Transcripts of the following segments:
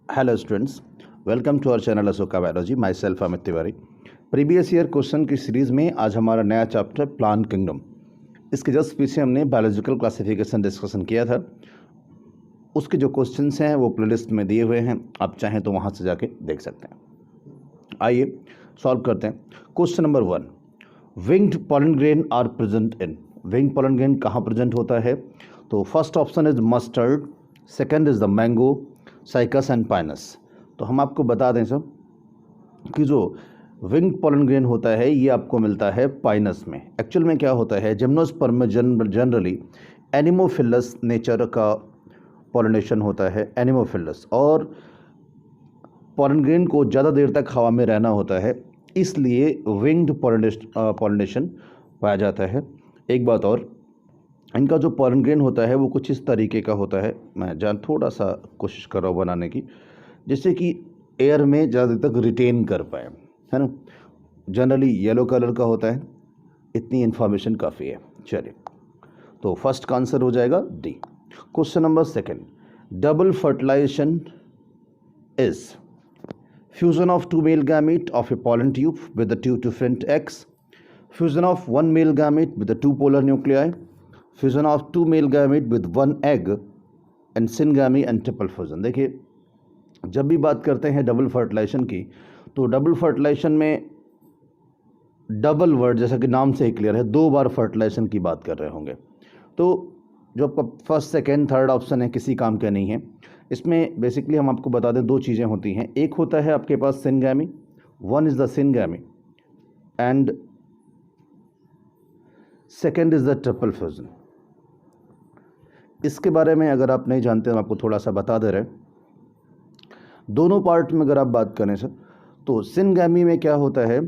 Hello students, welcome to our channel Ashoka biology. Myself Amit Tiwari. Previous year question की series में आज हमारा नया चैप्टर प्लांट किंगडम। इसके जस्ट पीछे हमने बायोलॉजिकल क्लासिफिकेशन डिस्कशन किया था। उसके जो क्वेश्चंस हैं वो प्लेलिस्ट में दिए हुए हैं, आप चाहें तो वहाँ से जाके देख सकते हैं। आइए सॉल्व करते हैं। Question number 1, winged pollen grain are present in. Wing pollen grain कहाँ प्रेजेंट होता है? तो first option is mustard, second is the mango, Cycas and Pinus. तो हम आपको बता दें सर कि जो विंग पॉलन ग्रेन होता है ये आपको मिलता है पाइनस में। एक्चुअल में क्या होता है, जिम्नोस्पर्म में जनरली एनिमोफिलस नेचर का पॉलिनेशन होता है, एनिमोफिलस, और पॉलन ग्रेन को ज़्यादा देर तक हवा में रहना होता है, इसलिए विंग्ड पॉलिनेशन पाया जाता है। एक बात और, इनका जो पॉलन ग्रेन होता है वो कुछ इस तरीके का होता है, मैं थोड़ा सा कोशिश कर रहा हूँ बनाने की, जिससे कि एयर में ज़्यादा देर तक रिटेन कर पाए, है ना। जनरली येलो कलर का होता है, इतनी इन्फॉर्मेशन काफ़ी है। चलिए, तो फर्स्ट का आंसर हो जाएगा D. Question number 2, double fertilization is fusion of two male gamete of a pollen tube with the two different eggs, fusion of one male gamete with the two polar nuclei, fusion of two male gamete with one egg, and syngamy and triple fusion। देखिए, जब भी बात करते हैं double fertilisation की, तो double fertilisation में double word जैसा कि नाम से ही क्लियर है, 2 बार फर्टिलाइजेशन की बात कर रहे होंगे। तो जो आपका फर्स्ट सेकेंड थर्ड ऑप्शन है किसी काम का नहीं है। इसमें बेसिकली हम आपको बता दें 2 चीज़ें होती हैं। एक होता है आपके पास syngamy, one is the syngamy, and second is the triple fusion. इसके बारे में अगर आप नहीं जानते तो आपको थोड़ा सा बता दे रहे हैं। दोनों पार्ट में अगर आप बात करें सर, तो सिनगैमी में क्या होता है,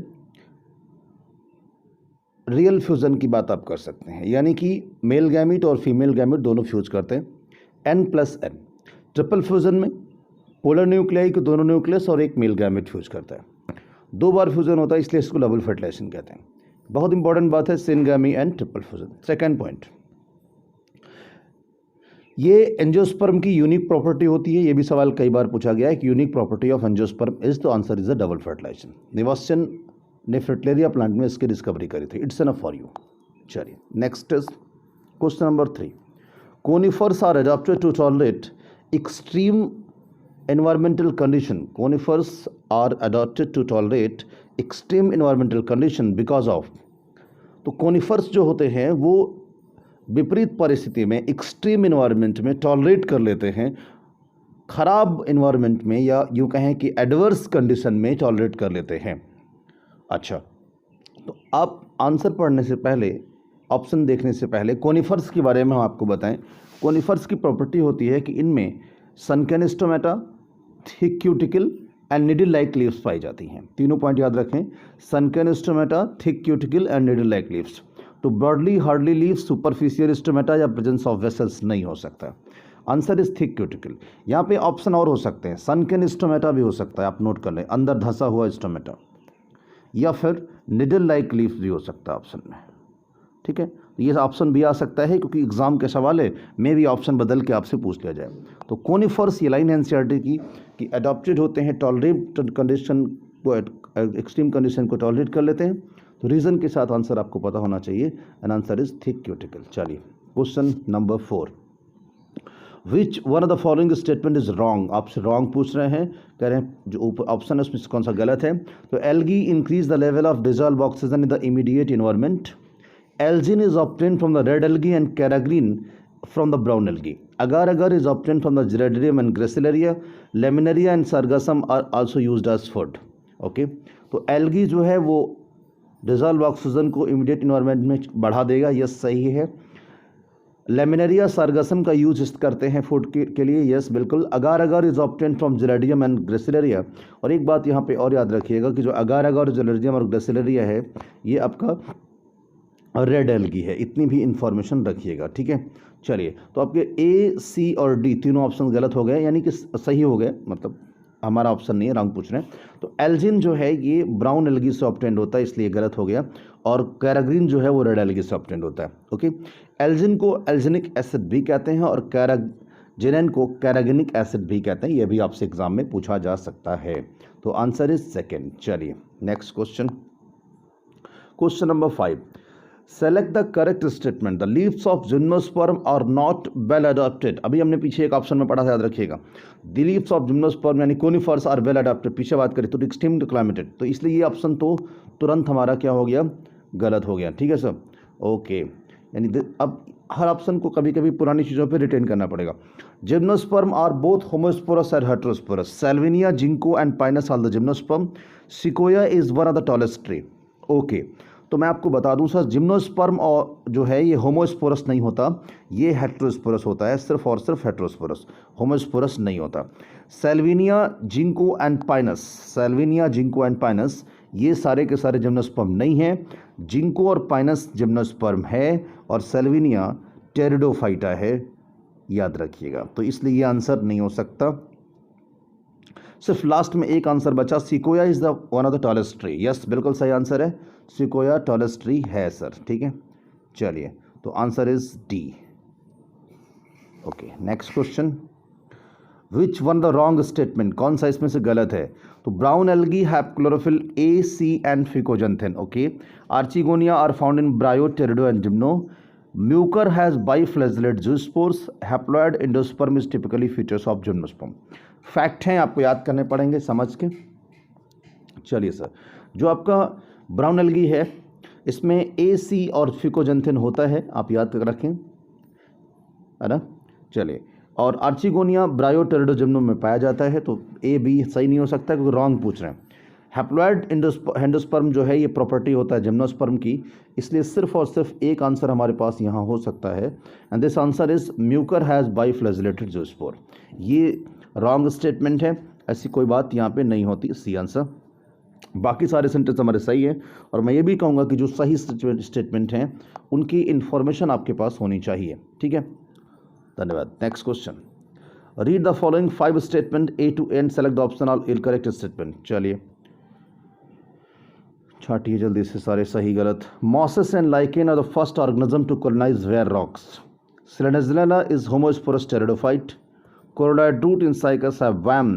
रियल फ्यूज़न की बात आप कर सकते हैं, यानी कि मेल गैमिट और फीमेल गैमिट दोनों फ्यूज करते हैं, n+n। ट्रिपल फ्यूज़न में पोलर न्यूक्लियाई के दोनों न्यूक्लियस और एक मेल गैमिट फ्यूज करता है। 2 बार फ्यूज़न होता है, इसलिए इसको डबल फर्टिलाइजेशन कहते हैं। बहुत इंपॉर्टेंट बात है syngamy and triple fusion. Second point, ये एंजियोस्पर्म की यूनिक प्रॉपर्टी होती है। ये भी सवाल कई बार पूछा गया है कि unique property of angiosperm is, तो answer is the double fertilization. Nawaschin ने फ्रिटलेरिया प्लांट में इसकी डिस्कवरी करी थी। It's enough for you. चलिए, next is question number 3, conifers are adapted to tolerate extreme environmental condition। conifers are adapted to tolerate extreme environmental condition because of। तो conifers जो होते हैं वो विपरीत परिस्थिति में, एक्सट्रीम इन्वायरमेंट में टॉलरेट कर लेते हैं, खराब इन्वायरमेंट में या यूँ कहें कि एडवर्स कंडीशन में टॉलरेट कर लेते हैं। अच्छा, तो आप आंसर पढ़ने से पहले, ऑप्शन देखने से पहले कोनिफर्स के बारे में हम आपको बताएं। कोनिफर्स की प्रॉपर्टी होती है कि इनमें sunken stomata, thick cuticle and needle like leaves पाई जाती हैं। तीनों पॉइंट याद रखें, sunken stomata, thick cuticle and needle like leaves. तो broadly hardly leaves, superficial stomata या प्रेजेंस ऑफ वेसल्स नहीं हो सकता। Answer is thick cuticle. यहाँ पे ऑप्शन और हो सकते हैं, सनकेन स्टोमेटा भी हो सकता है, आप नोट कर लें, अंदर धंसा हुआ स्टोमेटा, या फिर निडल लाइक लीव्स भी हो सकता है ऑप्शन में। ठीक है, तो ये ऑप्शन भी आ सकता है क्योंकि एग्जाम के सवाल है, में भी ऑप्शन बदल के आपसे पूछ लिया जाए। तो कोनिफर्स ये लाइन एनसीईआरटी की कि अडॉप्टेड होते हैं, टॉलरेट कंडीशन को, एक्सट्रीम कंडीशन को टॉलरेट कर लेते हैं। तो रीज़न के साथ आंसर आपको पता होना चाहिए, and answer is thick cuticle. चलिए, question number 4, which one of the following statement is wrong. आपसे रॉन्ग पूछ रहे हैं, कह रहे हैं जो ऊपर ऑप्शन है उसमें कौन सा गलत है। तो algae increase the level of dissolve oxygen in the immediate environment, Algin is obtained from the red algae and carrageen from the brown algae. Agar-agar is obtained from the Geranium and Gracilaria. Laminaria and Sargassum are also used as food. Okay, तो algae जो है वो dissolve oxygen को immediate environment में बढ़ा देगा, yes सही है। लेमिनेरिया सार्गसम का यूज करते हैं फूड के लिए, यस बिल्कुल। Agar agar is obtain from Gelidium and Gracilaria. और एक बात यहाँ पे और याद रखिएगा कि जो अगार अगार जेरेडियम और ग्रेसिलेरिया है ये आपका रेड एल्गी है, इतनी भी इंफॉर्मेशन रखिएगा। ठीक है, चलिए, तो आपके ए, सी और डी तीनों ऑप्शन गलत हो गए, यानी कि सही हो गए, मतलब हमारा ऑप्शन नहीं है, रॉन्ग पूछ रहे हैं। तो एल्जिन जो है ये ब्राउन एल्गी से ऑब्टेंड होता है, इसलिए गलत हो गया। और कैराग्रीन जो है वो रेड एल्गी से ऑब्टेंड होता है। ओके, एल्जिन को एल्जिनिक एसिड भी कहते हैं और जिनेन को कैरागिनिक एसिड भी कहते हैं, यह भी आपसे एग्जाम में पूछा जा सकता है। तो आंसर इज सेकेंड। चलिए next question, question number 5, select the correct statement, the leaves of gymnosperm are not well adopted. अभी हमने पीछे एक ऑप्शन में पढ़ा था, याद रखिएगा, द लीव्स ऑफ जिम्नोस्पर्म यानी कोनिफर्स आर वेल अडॉप्टेड, पीछे बात करें तो एक्सट्रीम क्लाइमेटेड, तो इसलिए ये ऑप्शन तो तुरंत हमारा क्या हो गया, गलत हो गया। ठीक है सर, ओके, यानी अब हर ऑप्शन को कभी कभी पुरानी चीज़ों पे रिटेन करना पड़ेगा। Gymnosperm are both homosporous and heterosporous, Salvinia, Ginkgo and Pinus are the gymnosperm, Sequoia is one of the tallest tree. Okay, तो मैं आपको बता दूं सर, जिम्नोस्पर्म और जो है ये होमोस्पोरस नहीं होता, ये हेटेरोस्पोरस होता है, सिर्फ और सिर्फ हेटेरोस्पोरस, होमोस्पोरस नहीं होता। Salvinia, Ginkgo and Pinus, Salvinia, Ginkgo and Pinus ये सारे के सारे जिम्नोस्पर्म नहीं हैं। जिंको और पाइनस जिम्नोस्पर्म है और सैल्विनिया टेरिडोफाइटा है, याद रखिएगा। तो इसलिए ये आंसर नहीं हो सकता। सिर्फ लास्ट में एक आंसर बचा, Sequoia is the one of the tallest tree. Yes, बिल्कुल सही आंसर है, सिकोया टॉलेस्ट ट्री है सर। ठीक है, चलिए, तो answer is D. Okay, next question, which one the wrong statement, कौन सा इसमें से गलत है? तो brown algae have chlorophyll A, C and fucoxanthin. Okay, archegonia are found in bryo, pterido and gymno. Mucor has biflagellate zoospores, haploid endosperm is typically features of gymnosperm. Fact हैं, आपको याद करने पड़ेंगे समझ के। चलिए सर, जो आपका ब्राउन एल्गी है इसमें ए, सी और फिकोजेंथेन होता है, आप याद रखें, है ना। चलिए, और आर्चिगोनिया ब्रायो टेरिडोजिम्नो में पाया जाता है, तो ए बी सही नहीं हो सकता क्योंकि रॉन्ग पूछ रहे हैं। हैप्लॉयड एंडोस्पर्म जो है ये प्रॉपर्टी होता है जिम्नोस्पर्म की, इसलिए सिर्फ और सिर्फ एक आंसर हमारे पास यहाँ हो सकता है, and this answer is mucor has biflagellated zoospore. ये रॉन्ग स्टेटमेंट है, ऐसी कोई बात यहाँ पे नहीं होती, सी आंसर। बाकी सारे सेंटेंस हमारे सही है, और मैं ये भी कहूँगा कि जो सही स्टेटमेंट हैं उनकी इन्फॉर्मेशन आपके पास होनी चाहिए। ठीक है, धन्यवाद। Next question, read the following 5 statement A to and, select the option all incorrect statement. चलिए छाटिए जल्दी से सारे सही गलत। Mosses and lichen are the first organism to colonise bare rocks. Selaginella is homosporous pteridophyte. Coralloid root in Cycas have VAM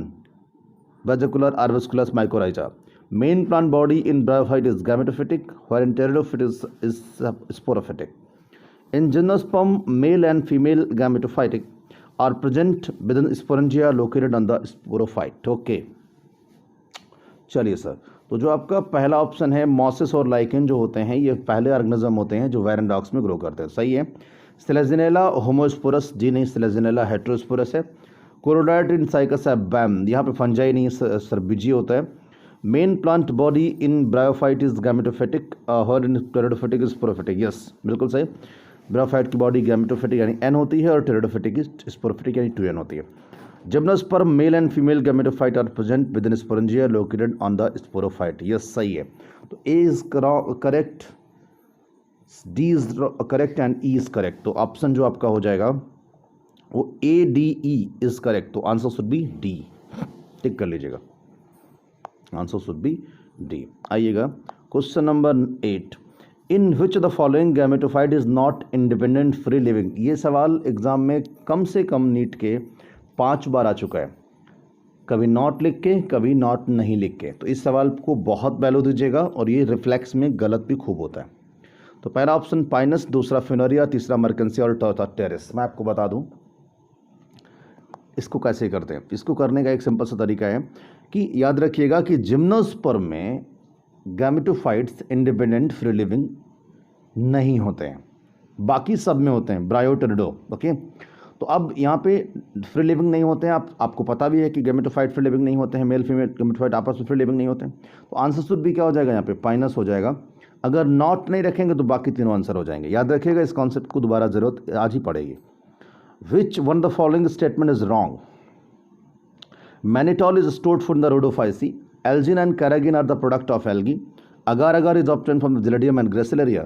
vesicular arbuscular mycorrhiza. Main plant body in bryophyte is gametophytic, व्हेrein pteridophyte is sporophytic. In gymnosperm, male and female gametophytic are present within sporangia located on the sporophyte. Okay. चलिए sir, तो जो आपका पहला option है, mosses और lichen जो होते हैं ये पहले ऑर्गेनिज्म होते हैं जो वेरन रॉक्स में ग्रो करते हैं, सही है। सेलेजिनेला होमोस्पोरस, जी नहीं, सेलेजिनेला हेटेरोस्पोरस है। कोरोडाइड इन साइकस है बैम, यहाँ पे फंजाई नहीं है सर, बीजी होता है। Main plant body in bryophyte is gametophytic, और इन टेरिडोफिटिक इज स्पोरोफिटिक। यस, बिल्कुल सही। ब्रायोफाइट की बॉडी गैमेटोफिटिक यानी एन होती है, और टेरिडोफिटिक स्पोरोफिटिक यानी 2n होती है। Gymnosperm male and female gametophyte are present within sporangia located on the sporophyte. Yes, सही है। तो A is correct, D is correct and E is correct. तो ऑप्शन जो आपका हो जाएगा वो A, D, E is correct. तो answer should be D, tick कर लीजिएगा, आंसर शुड बी डी। आइएगा question number 8, in which the following gametophyte is not independent free living. ये सवाल एग्जाम में कम से कम नीट के 5 बार आ चुका है, कभी नॉट लिख के, कभी नॉट नहीं लिख के। तो इस सवाल को बहुत वैल्यू दीजिएगा, और ये रिफ्लेक्स में गलत भी खूब होता है। तो पहला ऑप्शन पाइनस, दूसरा फिनोरिया, तीसरा मर्केंसी और चौथा टेरेस। मैं आपको बता दूं इसको कैसे करते हैं। इसको करने का एक सिंपल सा तरीका है कि याद रखिएगा कि जिम्नोस्पर्म में गैमेटोफाइट्स इंडिपेंडेंट फ्री लिविंग नहीं होते हैं, बाकी सब में होते हैं, ब्रायोटेरिडो। ओके, तो अब यहाँ पे फ्री लिविंग नहीं होते हैं, आपको पता भी है कि गैमेटोफाइट फ्री लिविंग नहीं होते हैं, मेल फीमेल गैमेटोफाइट आपस में फ्री लिविंग नहीं होते हैं। तो आंसर शुड भी क्या हो जाएगा, यहाँ पे पाइनस हो जाएगा। अगर नॉट नहीं रखेंगे तो बाकी तीनों आंसर हो जाएंगे। याद रखिएगा, इस कॉन्सेप्ट को दोबारा जरूरत आज ही पड़ेगी। Which one the following statement is wrong. Mannitol is stored food in the Rhodophyceae. Algin and carrageenan are the product of algae. Agar agar is obtain from the Gelidium and Gracilaria.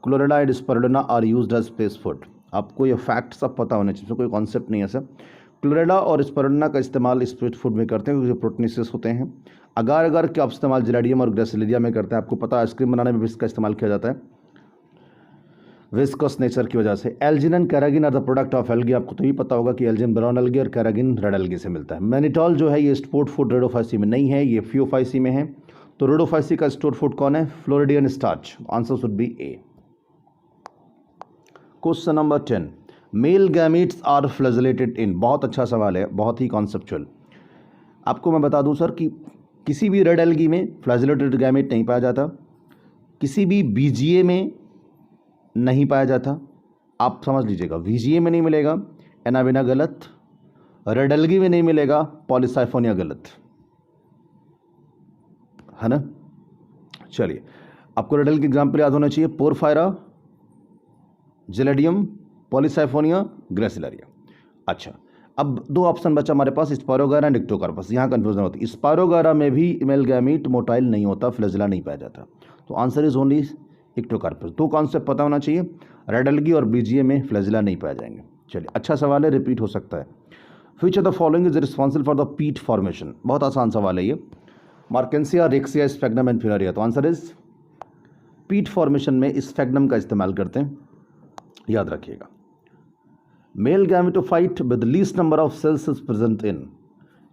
क्लोरेडा and Spirulina are used as space food. आपको ये fact सब पता होने चाहिए, कोई concept नहीं है सर। क्लोरेडा और स्पारुलिना का इस्तेमाल स्पेस फूड में करते हैं क्योंकि प्रोटीनेसिस होते हैं। अगार अगार का इस्तेमाल जिलेडियम और ग्रेसिलेरिया में करते हैं। आपको पता है आइसक्रीम बनाने में भी इसका इस्तेमाल किया जाता है। विस्कस नेचर की वजह से। Algin and carrageenan are the product of algae. आपको तो ही पता होगा कि एल्जिन ब्राउन एल्गी और कैरागिन रेड एल्गी से मिलता है। मैनिटॉल जो है ये स्टोर्ड फूड रेडोफाइसी में नहीं है, ये फियोफाइसी में है। तो रेडोफाइसी का स्टोर्ड फूड कौन है? Floridean starch. Answer should be A. Question number 10, male gametes are flagellated in. बहुत अच्छा सवाल है, बहुत ही कॉन्सेप्चुअल। आपको मैं बता दूं सर कि किसी भी रेड एल्गी में फ्लैजेलेटेड गैमीट नहीं पाया जाता, किसी भी बीजीए में नहीं पाया जाता। आप समझ लीजिएगा, वीजीए में नहीं मिलेगा, एनाविना गलत, रेड एल्गी में नहीं मिलेगा, पॉलीसाइफोनिया गलत, है ना। चलिए, आपको रेड एल्गी एग्जाम्पल याद होना चाहिए, पोरफायरा, जेलेडियम, पॉलीसाइफोनिया, ग्रेसिलरिया। अच्छा, अब दो ऑप्शन बचा हमारे पास, स्पायरोगारा एंड इक्टोकार्पस। यहाँ कंफ्यूजन होती है। स्पायरोगारा में भी मेल गैमीट मोटाइल नहीं होता, फ्लैजेला नहीं पाया जाता। तो आंसर इज ओनली इक्टोकार्पस। दो कॉन्सेप्ट पता होना चाहिए, रेड एल्गी और बीजीए में फ्लैजेला नहीं पाए जाएंगे। चलिए, अच्छा सवाल है, रिपीट हो सकता है। Which of the following is responsible for the peat formation. बहुत आसान सवाल है ये। Marchantia, Riccia, Sphagnum and Funaria. तो आंसर इज पीट फॉर्मेशन में स्फैग्नम का इस्तेमाल करते हैं, याद रखिएगा। Male gametophyte with least number of cells is present in.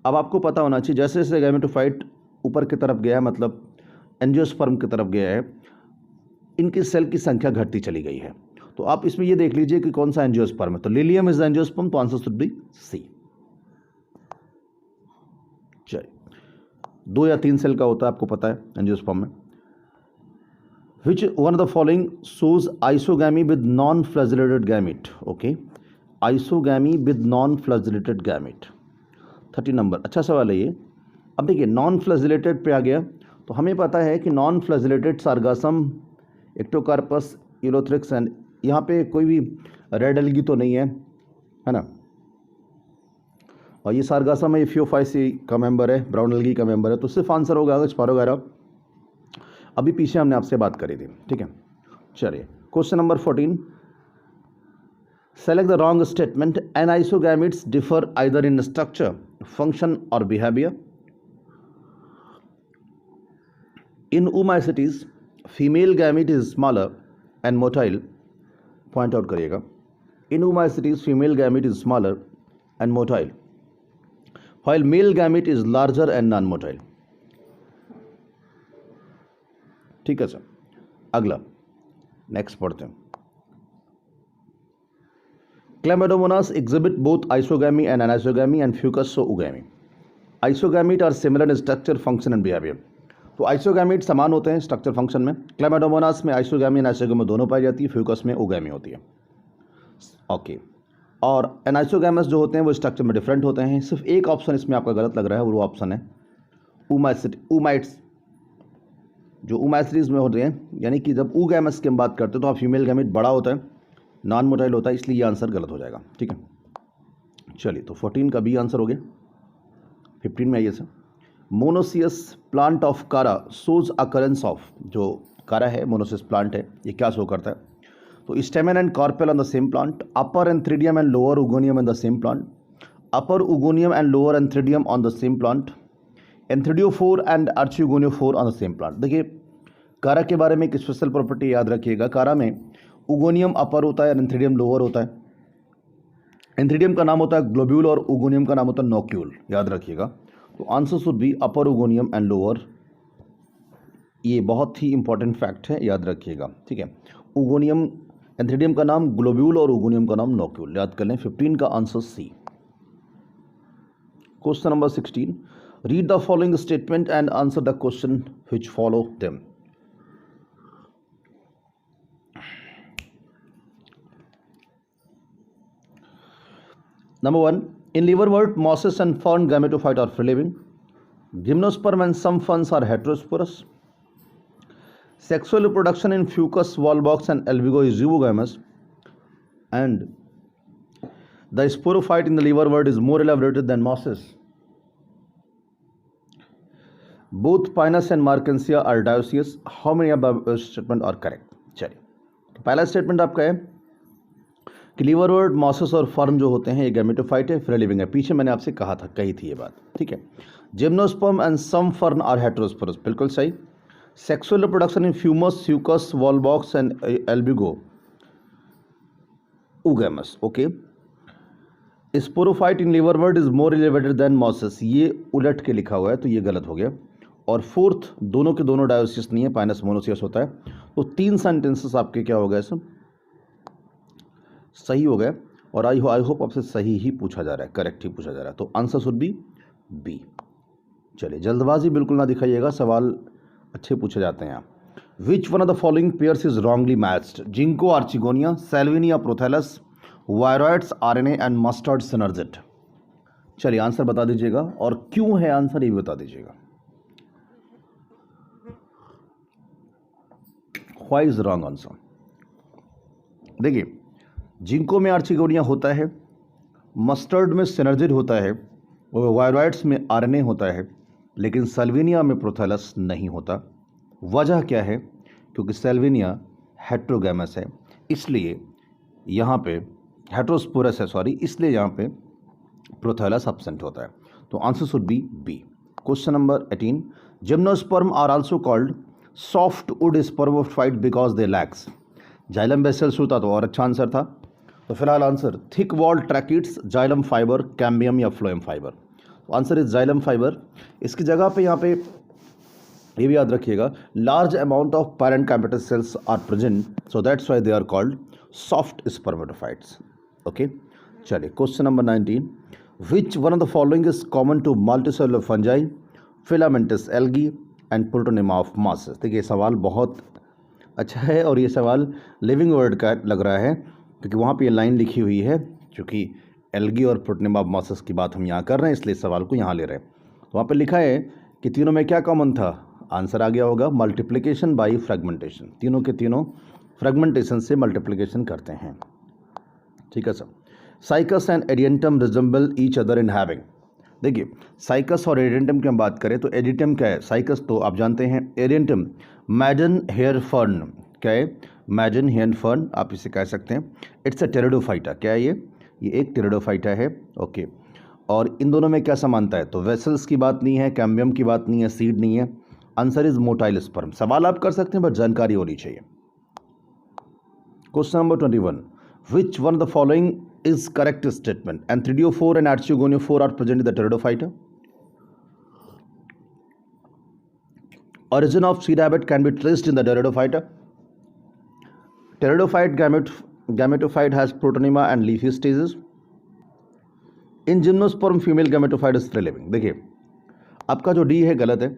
अब आपको पता होना चाहिए, जैसे जैसे गैमेटोफाइट ऊपर की तरफ गया है, मतलब एंजियोस्पर्म की तरफ गया है, इनकी सेल की संख्या घटती चली गई है। तो आप इसमें ये देख लीजिए कि कौन सा एंजियोस्पर्म है। तो लिलियम इज एंजियोस्पर्म, तो आंसर शुड बी सी। चलिए, 2 या 3 सेल का होता है, आपको पता है एंजियोस्पर्म में। विच one of the following shows isogamy with non flagellated gamete. Okay, isogamy with non flagellated gamete, 30 number. अच्छा सवाल है ये। अब देखिए, नॉन फ्लैजेलेटेड पे आ गया, तो हमें पता है कि नॉन फ्लैजेलेटेड सार्गासम, इक्टोकार्पस, यूलोथ्रिक्स एंड यहाँ पे कोई भी रेड एल्गी तो नहीं है ना। और ये सार्गासम है, ये फियोफाइसी का मेंबर है, ब्राउन एल्गी का मेंबर है। तो सिर्फ आंसर होगा स्पायरोगारा। अभी पीछे हमने आपसे बात करी थी, ठीक है। चलिए, question number 14, select the wrong statement. Anisogametes differ either in structure, function और behaviour. In oomycetes female gamete is smaller and motile. Point out करिएगा, in oomycetes female gamete is smaller and motile, while male gamete is larger and non-motile। ठीक है sir. अगला, next पढ़ते हैं। Chlamydomonas exhibit both isogamy and anisogamy and fucus-oogamy। Isogamete are similar in structure, function and behaviour. तो isogamete समान होते हैं structure function में। क्लैमिडोमोनास में आइसोगैमी और आइसोगैमी दोनों पाई जाती है, फ्यूकस में ओगैमी होती है। ओके, और एनाइसोगैमस जो होते हैं वो स्ट्रक्चर में डिफरेंट होते हैं। सिर्फ एक ऑप्शन इसमें आपका गलत लग रहा है, वो ऑप्शन है ऊमाइट्स। जो ऊमाइसिटीज में होते हैं, यानी कि जब ऊगैमस की हम बात करते हैं तो आप फीमेल गैमेट बड़ा होता है, नॉन मोटाइल होता है, इसलिए ये आंसर गलत हो जाएगा, ठीक है। चलिए, तो 14 का बी आंसर हो गया। 15 में आइए सर। मोनोसियस प्लांट ऑफ कारा शोज अकरेंस ऑफ। जो कारा है, मोनोसियस प्लांट है, ये क्या शो करता है? तो stamen and carpel on the same plant, upper antheridium and lower oogonium on the same plant, upper oogonium and lower antheridium on the same plant, antheridiophore and archegoniophore on the same plant. देखिए, Chara के बारे में एक special property याद रखिएगा, कारा में उगोनियम अपर होता है और एंथ्रिडियम लोअर होता है। एंथ्रिडियम का नाम होता है ग्लोब्यूल और उगोनियम का नाम होता है नोक्यूल, याद रखिएगा। तो answer should B upper oogonium and lower. ये बहुत ही इंपॉर्टेंट फैक्ट है, याद रखिएगा, ठीक है। उगोनियम, एंथ्रिडियम का नाम ग्लोब्यूल और उगोनियम का नाम नोक्यूल, याद कर लें। 15 का answer C. Question number 16, read the following statement and answer the question which follow them. Number 1, in liverwort, mosses and fern gametophyte are free living. Gymnosperm and some ferns are heterosporous. Sexual reproduction in fucus, wallbox and albigo is zoogamous. And the sporophyte in the liverwort is more elaborated than mosses. Both Pinus and Markensia are dioecious. How many of the statement are correct? चलिए, तो पहला statement आपका है कि liverwort, mosses और fern जो होते हैं ये गैमेटोफाइट है, फ्री लिविंग है। पीछे मैंने आपसे कहा था, कही थी ये बात, ठीक है। Gymnosperm and some fern are heterosporous, बिल्कुल सही। सेक्सुअल रिप्रोडक्शन इन फ्यूमस, Fucus, Volvox and Albugo oogamous. Okay. Sporophyte in liverwort is more elevated than mosses, ये उलट के लिखा हुआ है तो ये गलत हो गया। और फोर्थ, दोनों के दोनों डायोसिस नहीं है, पाइनस मोनोसियस होता है। तो 3 सेंटेंसेस आपके क्या हो गए सब सही हो गए। और आई होप आपसे सही ही पूछा जा रहा है, करेक्ट ही पूछा जा रहा है। तो आंसर शुड बी बी। चलिए, जल्दबाजी बिल्कुल ना दिखाइएगा, सवाल अच्छे पूछे जाते हैं। Which one of the following pairs is wrongly matched? Ginkgo archegonia, Salvinia prothallus, viroids RNA and mustard synergid. चलिए आंसर बता दीजिएगा, और क्यों है आंसर ये भी बता दीजिएगा। Why is wrong answer? देखिए, जिंको में आर्चिगोनिया होता है, मस्टर्ड में सिनर्जिड होता है, और वायरॉइड्स में आरएनए होता है, लेकिन सेल्विनिया में प्रोथेलस नहीं होता। वजह क्या है? क्योंकि सेल्विनिया हेट्रोगैमस है, इसलिए यहाँ पे हेट्रोस्पोरस है, सॉरी, इसलिए यहाँ पे प्रोथेलस एब्सेंट होता है। तो answer should be B. Question number 18, gymnosperm are also called soft wood spermatophyte because they lacks. Xylem vessels होता तो और अच्छा आंसर था। तो फिलहाल answer thick wall tracheids, xylem fibre, cambium या फ्लोएम फाइबर। तो आंसर इज जाइलम फाइबर। इसकी जगह पे यहाँ पे ये भी याद रखिएगा, large amount of parent capital cells are present, so that's why they are called soft spermatophytes. Okay, चलिए question number 19, which one of the following is common to multicellular fungi, filamentous algae and protonema of mosses. देखिए सवाल बहुत अच्छा है, और ये सवाल living word का लग रहा है, क्योंकि वहाँ पे ये लाइन लिखी हुई है, क्योंकि एल्गी और प्रोटोनिमा ऑफ मासेस की बात हम यहाँ कर रहे हैं, इसलिए सवाल को यहाँ ले रहे हैं। तो वहाँ पे लिखा है कि तीनों में क्या कॉमन था? आंसर आ गया होगा, मल्टीप्लिकेशन बाई फ्रेगमेंटेशन। तीनों के तीनों फ्रेगमेंटेशन से मल्टीप्लिकेशन करते हैं। ठीक है sir. Cycas and Adiantum resemble each other in having. देखिए, साइकस और एडियंटम की हम बात करें तो एडियंटम क्या है? साइकस तो आप जानते हैं, एडियंटम मैडन हेयर फर्न। क्या है? मैडन हेयर फर्न, आप इसे कह सकते हैं। It's a pteridophyta. क्या है ये एक टेरिडोफाइटा है। ओके, और इन दोनों में क्या समानता है? तो वेसल्स की बात नहीं है, कैम्बियम की बात नहीं है, सीड नहीं है। Answer is motile sperm. सवाल आप कर सकते हैं, बट जानकारी होनी चाहिए। Question number 21, which one of the following is correct statement? Anthridiophore and Archegoniophore are present in the pteridophyta. Origin of seed habit can be traced in the pteridophyta. Pteridophyte gametophyte has protonema and leafy stages. In gymnosperm female gametophyte is free living. देखिए, आपका जो D है गलत है।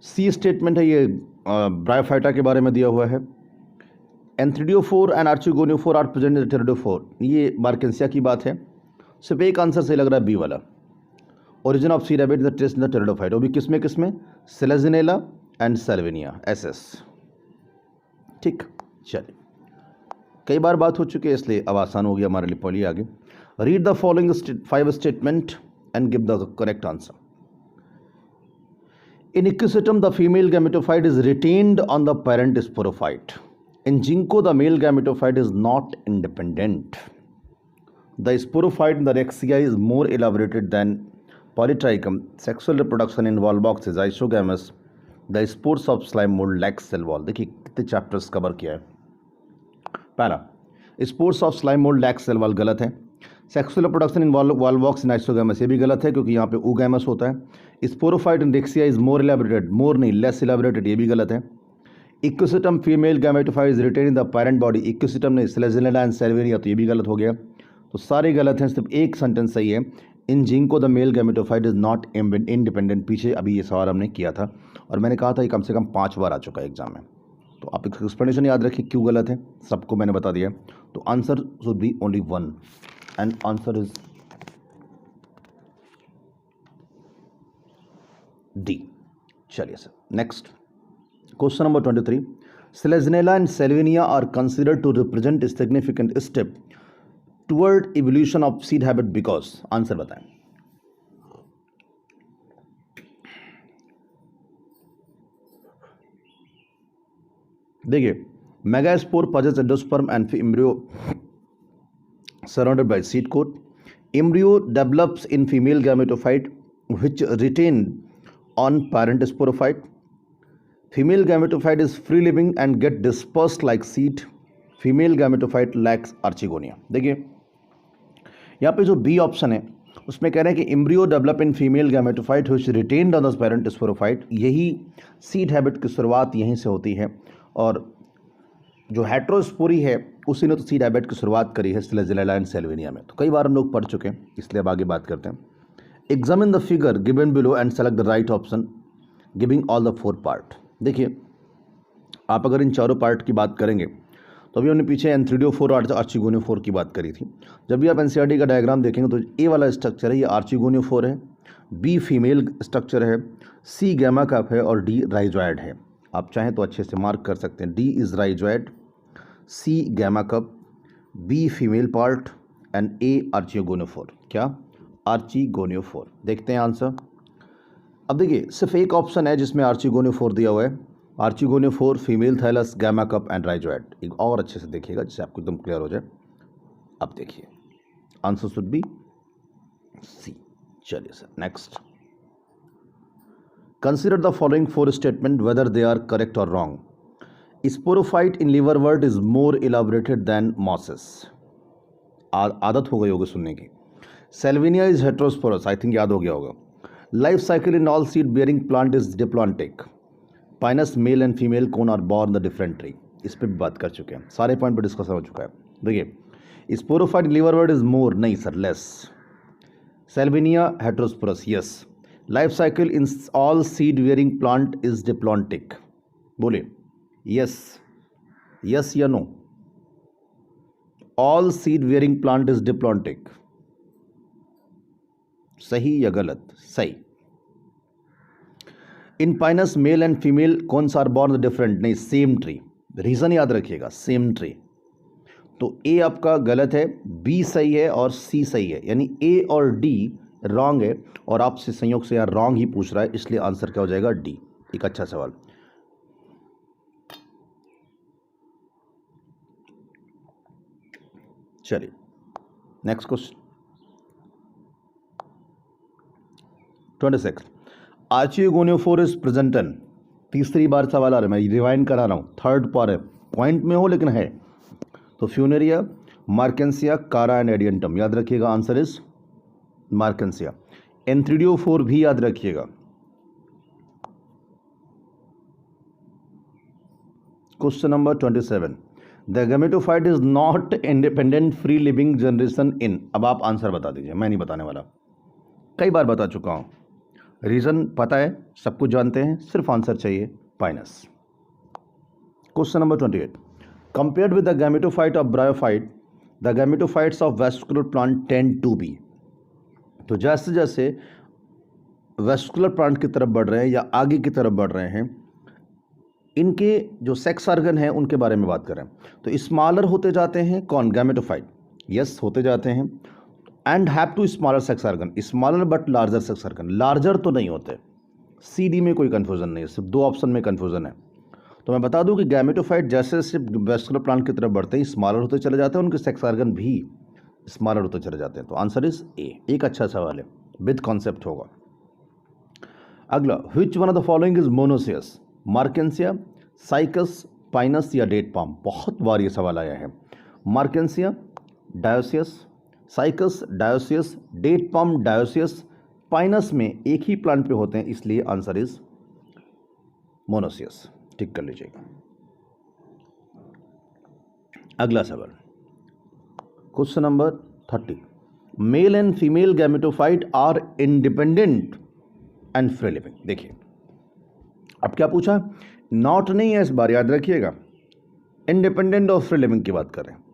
सी statement है, ये bryophyta के बारे में दिया हुआ है। एंथ्रिडियोफोर एंड आर्चिगोनियोफोर आर प्रेजेंट इन टेरिडोफोर, ये मार्केंसिया की बात है। सिर्फ एक आंसर सही लग रहा है, बी वाला। Origin of seed habit is the trace in the pteridophyte. वो भी किसमें किसमें? Selaginella and Salvinia, SS. ठीक, चलिए, कई बार बात हो चुकी है, इसलिए अब आसान हो गया हमारे लिए। पढ़िए आगे। Read the following 5 statement and give the correct answer. In Equisetum, the female gametophyte is retained on the parent sporophyte. In Ginkgo, the male gametophyte is not independent. The sporophyte in the Rexia is more elaborated than Polytrichum. Sexual reproduction in Volvox is isogamous. The spores of slime mold lacks cell wall. देखिए कितने chapters cover किया है। पहला, spores of slime mold lacks cell wall, गलत है। Sexual production in Volvox in isogamous, ये भी गलत है, क्योंकि यहाँ पे ओगैमस होता है। Sporophyte in Riccia is more elaborated, more नहीं लेस इलेबोरेटेड, ये भी गलत है। Equisetum female gametophyte is retained in the parent body, Equisetum ने सेलेजिनेला एंड सेल्विनिया, तो ये भी गलत हो गया। तो सारे गलत हैं, सिर्फ एक सेंटेंस सही है। In Ginkgo the male gametophyte is not independent. पीछे अभी ये सवाल हमने किया था, और मैंने कहा था ये कम से कम 5 बार आ चुका है एग्जाम में। तो आप एक एक्सप्लेनेशन याद रखिए क्यों गलत है, सबको मैंने बता दिया। तो answer should be only 1 and answer is D. चलिए sir, next question number 23, Selaginella and Salvinia are considered to represent significant step toward evolution of seed habit because. Answer बताएं। देखिए, megaspore possess endosperm and embryo surrounded by seed coat. Embryo develops in female gametophyte which retain on parent sporophyte. Female gametophyte is free living and get dispersed like seed. Female gametophyte lakhs archegonia. देखिए यहाँ पे जो B option है उसमें कह रहे हैं कि embryo develop in female gametophyte which retained on the parent sporophyte. यही सीड हैबिट की शुरुआत यहीं से होती है, और जो हेट्रोस्पोरी है उसी ने तो सीड हैबिट की शुरुआत करी है फ्लैजेला एंड सेल्विनिया में। तो कई बार हम लोग पढ़ चुके हैं, इसलिए अब आगे बात करते हैं। Examine the figure given below and select the right option giving all the 4 part. देखिए आप अगर इन चारों पार्ट की बात करेंगे तो अभी हमने पीछे एंथ्रीडियो4 और आर्चिगोनियो4 की बात करी थी। जब भी आप एनसीईआरटी का डायग्राम देखेंगे तो ए वाला स्ट्रक्चर है ये आर्चिगोनियो4 है, बी फीमेल स्ट्रक्चर है, सी गैमा कप है और डी राइजॉइड है। आप चाहें तो अच्छे से मार्क कर सकते हैं, D is rhizoid, C gemma cup, B female part and A archegoniophore. क्या? आर्चिगोनियो4। देखते हैं आंसर। अब देखिए सिर्फ एक ऑप्शन है जिसमें आर्चिगोनियो4 दिया हुआ है, archegoniophore female thallus gemma cup and rhizoid. एक और अच्छे से देखिएगा जिससे आपको एकदम क्लियर हो जाए। अब देखिए आंसर शुड बी सी। चलिए sir next, consider the following 4 statement whether they are correct और wrong. Sporophyte in liverwort is more elaborated than mosses. आदत हो गई होगी सुनने की। Salvinia is heterosporous, I think याद हो गया होगा। Life cycle in all seed bearing plant is diplontic. Pinus male and female cone are borne the different tree. इस पर भी बात कर चुके हैं, सारे पॉइंट पर डिस्कस हो चुका है। देखिए स्पोरोफाइट लिवरवर्ट इज मोर, नहीं sir, less. Salvinia heterosporous, yes. Life cycle in all seed bearing plant is diplontic. बोलिए यस, यस या no? All seed bearing plant is diplontic, सही या गलत? सही। In Pinus male and female कौन सा are born different, नहीं, same tree. Reason याद रखिएगा, सेम ट्री। तो ए आपका गलत है, बी सही है और सी सही है, यानी ए और डी रॉन्ग है, और आपसे संयोग से यार रॉन्ग ही पूछ रहा है, इसलिए आंसर क्या हो जाएगा? डी। एक अच्छा सवाल। चलिए नेक्स्ट क्वेश्चन 26। आर्चिगोनियो4 इज प्रेजेंटन। तीसरी बार सवाल आ रहा है, मैं रिवाइंड करा रहा हूँ, थर्ड पार है, पॉइंट में हो लेकिन है। तो फ्यूनेरिया, मार्केंसिया, कारा एंड एडियंटम। याद रखिएगा आंसर इज मार्केंसिया। एंथ्रीडियो4 भी याद रखिएगा। Question number 27। The gametophyte is not independent free living generation in. अब आप आंसर बता दीजिए, मैं नहीं बताने वाला, कई बार बता चुका हूं। रीजन पता है, सब कुछ जानते हैं, सिर्फ आंसर चाहिए, Pinus. Question number 28। Compared with the gametophyte of bryophyte, the gametophytes of vascular plant tend to be. तो जैसे जैसे वेस्कुलर प्लांट की तरफ बढ़ रहे हैं या आगे की तरफ बढ़ रहे हैं, इनके जो सेक्स ऑर्गन हैं उनके बारे में बात करें तो स्मॉलर होते जाते हैं। कौन? गैमेटोफाइट, यस, होते जाते हैं। And have to smaller sex organ, smaller but larger sex organ. Larger तो नहीं होते, सी डी में कोई कंफ्यूजन नहीं है, सिर्फ 2 ऑप्शन में कंफ्यूजन है। तो मैं बता दूं कि गैमेटोफाइट जैसे जैसे वेस्कुलर प्लांट की तरफ बढ़ते हैं स्मॉलर होते चले जाते हैं, उनके सेक्स ऑर्गन भी स्मॉलर होते चले जाते हैं। तो आंसर इज ए। एक अच्छा सवाल है, विद कॉन्सेप्ट होगा। अगला, which one of the following is monoecious? Marchantia, Cycas, Pinus या डेट पाम। बहुत बार ये सवाल आया है। Marchantia, dioecious, Cycas, dioecious, date palm, dioecious. Pinus में एक ही प्लांट पे होते हैं, इसलिए आंसर इज मोनोसियस। टिक कर लीजिएगा। अगला सवाल, question number 30। Male and female gametophyte are independent and free living. देखिए अब क्या पूछा, नॉट नहीं है इस बार, याद रखिएगा, इंडिपेंडेंट और फ्री लिविंग की बात कर रहे हैं।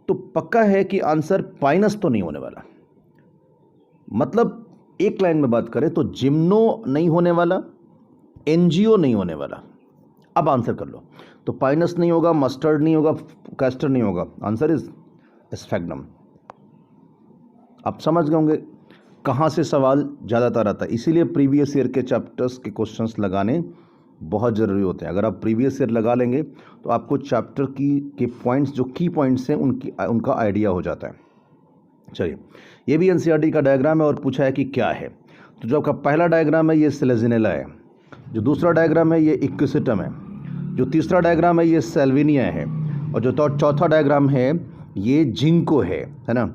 तो पक्का है कि आंसर पाइनस तो नहीं होने वाला। मतलब एक लाइन में बात करें तो जिम्नो नहीं होने वाला, एनजीओ नहीं होने वाला। अब आंसर कर लो, तो पाइनस नहीं होगा, मस्टर्ड नहीं होगा, कैस्टर नहीं होगा, आंसर इज स्फैग्नम। आप समझ गए होंगे कहाँ से सवाल ज़्यादातर आता है, इसीलिए प्रीवियस ईयर के चैप्टर्स के क्वेश्चंस लगाने बहुत ज़रूरी होते हैं। अगर आप प्रीवियस ईयर लगा लेंगे तो आपको चैप्टर के पॉइंट्स, जो की पॉइंट्स हैं, उनका आइडिया हो जाता है। चलिए, ये भी एनसीईआरटी का डायग्राम है और पूछा है कि क्या है। तो जो आपका पहला डायग्राम है ये सेलेजिनेला है, जो दूसरा डायग्राम है ये इक्विसिटम है, जो तीसरा डायग्राम है ये सेल्विनिया है, और जो चौथा डायग्राम है ये जिंको है ना।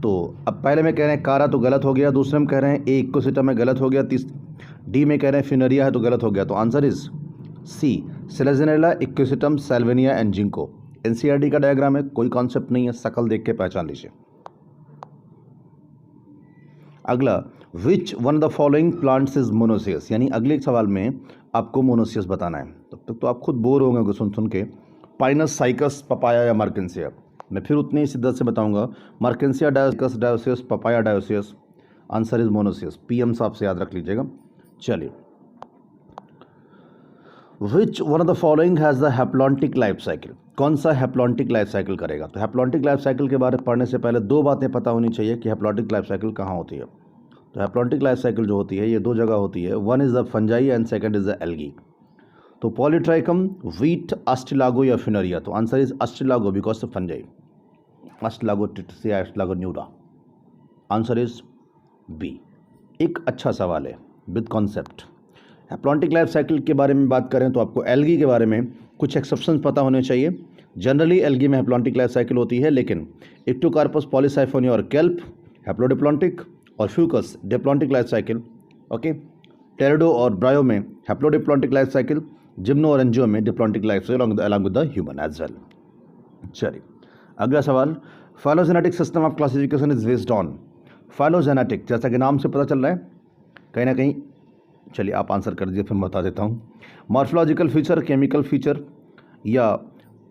तो अब पहले में कह रहे हैं कारा तो गलत हो गया, दूसरे में कह रहे हैं ए इकोसिस्टम में गलत हो गया, डी में कह रहे हैं फिनेरिया है तो गलत हो गया। तो answer is C, Selaginella, Equisetum, Salvinia and Ginkgo. NCERT का डायग्राम है, कोई कॉन्सेप्ट नहीं है, शकल देख के पहचान लीजिए। अगला, विच one of the following plants is monoecious, यानी अगले सवाल में आपको मोनोसियस बताना है। तब तक तो आप खुद बोर होंगे सुन सुन के। पाइनस, साइकस, पपाया या मार्केंसिया। मैं फिर उतनी ही शिद्दत से बताऊंगा, Marchantia, dioecious, dioecious, papaya, dioecious. Answer is monoecious. PM साहब से याद रख लीजिएगा। चलिए, which one of the following has the haplontic life cycle, कौन सा हैप्लॉन्टिक लाइफ साइकिल करेगा। तो हैप्लॉन्टिक लाइफ साइकिल के बारे में पढ़ने से पहले दो बातें पता होनी चाहिए कि हैप्लॉन्टिक लाइफ साइकिल कहाँ होती है। तो हैप्लॉन्टिक लाइफ साइकिल जो होती है ये दो जगह होती है, one is the fungi and second is the algae. तो पॉलीट्राइकम, वीट, अस्टिलागो या फिनेरिया। तो answer is Ustilago because of fungi, Ustilago tritici, Ustilago nuda. Answer is B. एक अच्छा सवाल है with concept. Haplontic life cycle के बारे में बात करें तो आपको एल्गी के बारे में कुछ एक्सेप्शंस पता होने चाहिए। जनरली एल्गी में हैप्लॉन्टिक लाइफ साइकिल होती है, लेकिन इक्टोकार्पस, पॉलीसाइफोनिया और केल्प हैप्लोडिप्लॉन्टिक, और Fucus diplontic life cycle. Okay, pterido और ब्रायो में हैप्लोडिप्लॉन्टिक लाइफ साइकिल, जिम्नो और एंजियो में diplontic life cycle along with the human as well. चलिए, अगला सवाल, phylogenetic system of classification is based on. Phylogenetic, जैसा कि नाम से पता चल रहा है कहीं ना कहीं, चलिए आप आंसर कर दीजिए फिर मैं बता देता हूँ। मॉर्फोलॉजिकल फीचर, केमिकल फीचर, या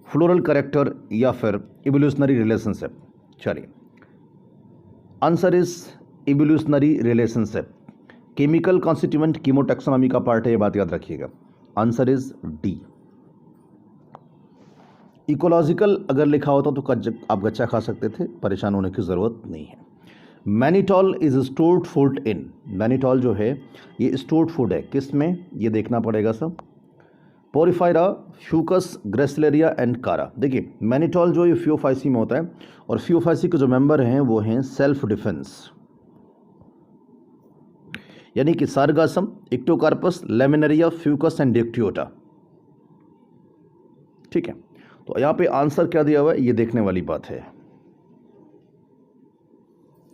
फ्लोरल कैरेक्टर, या फिर इवोल्यूशनरी रिलेशनशिप। चलिए, answer is evolutionary relationship. Chemical constituent कीमोटैक्सोनॉमी का पार्ट है, ये बात याद रखिएगा। Answer is D. इकोलॉजिकल अगर लिखा होता तो आप गच्चा खा सकते थे, परेशान होने की ज़रूरत नहीं है। Mannitol is stored food in, mannitol जो है ये स्टोर्ड फूड है किस में, ये देखना पड़ेगा सब। पोरिफायरा, फ्यूकस, ग्रेसिलेरिया एंड कारा। देखिए मैनिटॉल जो ये फियोफाइसी में होता है, और फियोफाइसी के जो मेंबर हैं वो हैं सेल्फ डिफेंस, यानी कि सारगासम, इक्टोकार्पस, लेमिनेरिया, फ्यूकस एंड डिक्टियोटा। ठीक है, तो यहाँ पे आंसर क्या दिया हुआ है ये देखने वाली बात है।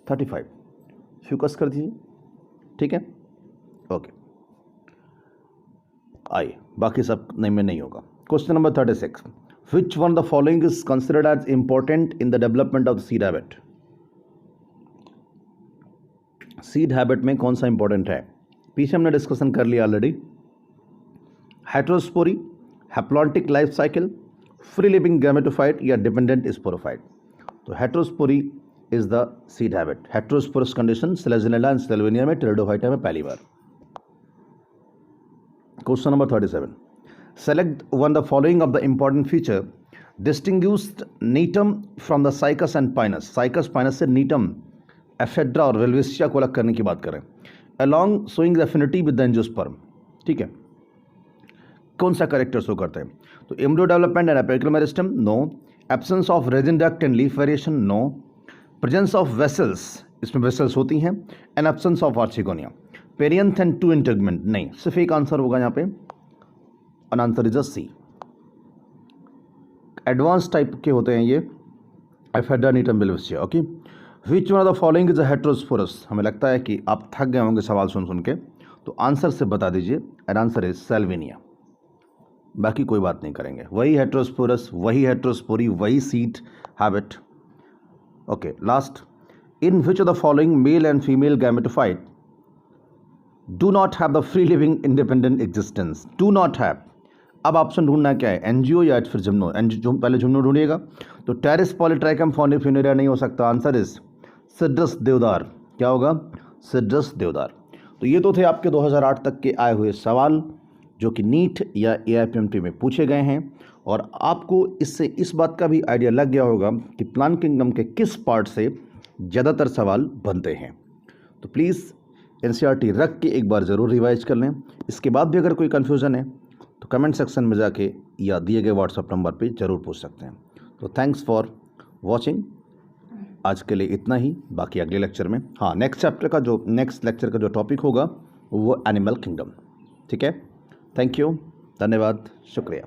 35 फ्यूकस कर दीजिए, ठीक है, ओके। आइए बाकी सब नहीं में नहीं होगा। Question number 36, which one the following is considered as important in the development of the seed habit. Seed habit में कौन सा इंपॉर्टेंट है, पीछे हमने डिस्कशन कर लिया already. Heterospory, haplontic life cycle, free living gametophyte या डिपेंडेंट स्पोरोफाइट। तो heterospory is the seed habit. Heterosporous condition Selaginella and Salvinia में, टेरिडोफाइटा में पहली बार। Question number 37, select one the following of the important feature distinguished Gnetum from the Cycas and Pinus. Cycas Pinus से Gnetum, ephedra और वेल्वेसिया को अलग करने की बात करें। Along showing the affinity with the angiosperm, ठीक है, कौन सा कैरेक्टर शो करते हैं। तो embryo development and apical meristem, no. Absence of resin duct and leaf variation, no. Presence of vessels, इसमें वेसल्स होती हैं, and absence of archegonia. Perianth and two integument, नहीं, सिर्फ एक आंसर होगा यहाँ पे, an answer is a C. Advance type के होते हैं ये, Ephedra, Gnetum, वेल्वेसिया। Okay, which one of the following is a heterosporous. हमें लगता है कि आप थक गए होंगे सवाल सुन सुन के, तो आंसर से बता दीजिए, एंड आंसर इज सैल्विनिया। बाकी कोई बात नहीं करेंगे, वही हेटेरोस्पोरस, वही हेटेरोस्पोरी, वही seed habit. Okay, last, in which of the following mail and female gametophyte do not have the free living independent existence. Do not have, अब ऑप्शन ढूंढना क्या है, एनजीओ या फिर जिम्नो। पहले जिम्नो ढूंढिएगा, तो टेरिस, पॉलीट्राइकम, फॉर्निफिनेरिया नहीं हो सकता। आंसर इज सिड्रस देवदार। क्या होगा, सिड्रस देवदार। तो ये तो थे आपके 2008 तक के आए हुए सवाल जो कि नीट या एआईपीएमटी में पूछे गए हैं, और आपको इससे इस बात का भी आइडिया लग गया होगा कि प्लांट किंगडम के किस पार्ट से ज़्यादातर सवाल बनते हैं। तो प्लीज़ एनसीईआरटी रख के एक बार ज़रूर रिवाइज कर लें। इसके बाद भी अगर कोई कन्फ्यूज़न है तो कमेंट सेक्शन में जाके या दिए गए व्हाट्सएप नंबर पे ज़रूर पूछ सकते हैं। तो थैंक्स फॉर वॉचिंग, आज के लिए इतना ही। बाकी अगले लेक्चर में, हाँ, नेक्स्ट लेक्चर का जो टॉपिक होगा वो एनिमल किंगडम, ठीक है। थैंक यू, धन्यवाद, शुक्रिया।